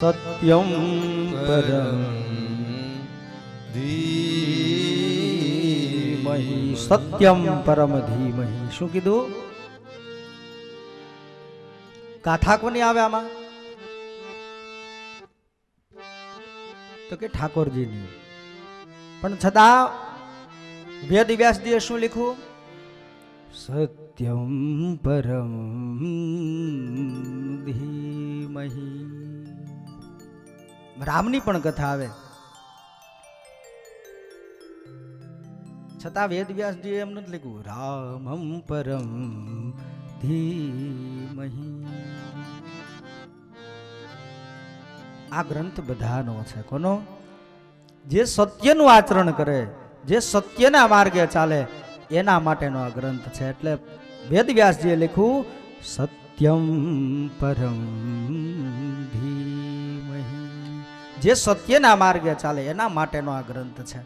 સત્યમ પરમ ધીમહિ. સત્યમ પરમ ધીમહિ. શું કીધું? ગાથા કોની આવે આમાં? તો કે ઠાકોરજીની. પણ છતાં વેદ વ્યાસજીએ શું લખ્યું? સત્યમ પરમ ધીમહિ. રામની પણ કથા આવે, છતાં વેદ વ્યાસજીએ એમ નથી લખ્યું રામમ પરમ ધીમહિ. આ ગ્રંથ બધાનો છે. કોનો? જે સત્યનું આચરણ કરે, જે સત્યના માર્ગે ચાલે એના માટેનો આ ગ્રંથ છે. એટલે વેદ વ્યાસજીએ લખ્યું સત્યમ પરમ ધીમહિ. જે સત્યના માર્ગે ચાલે એના માટેનો આ ગ્રંથ છે.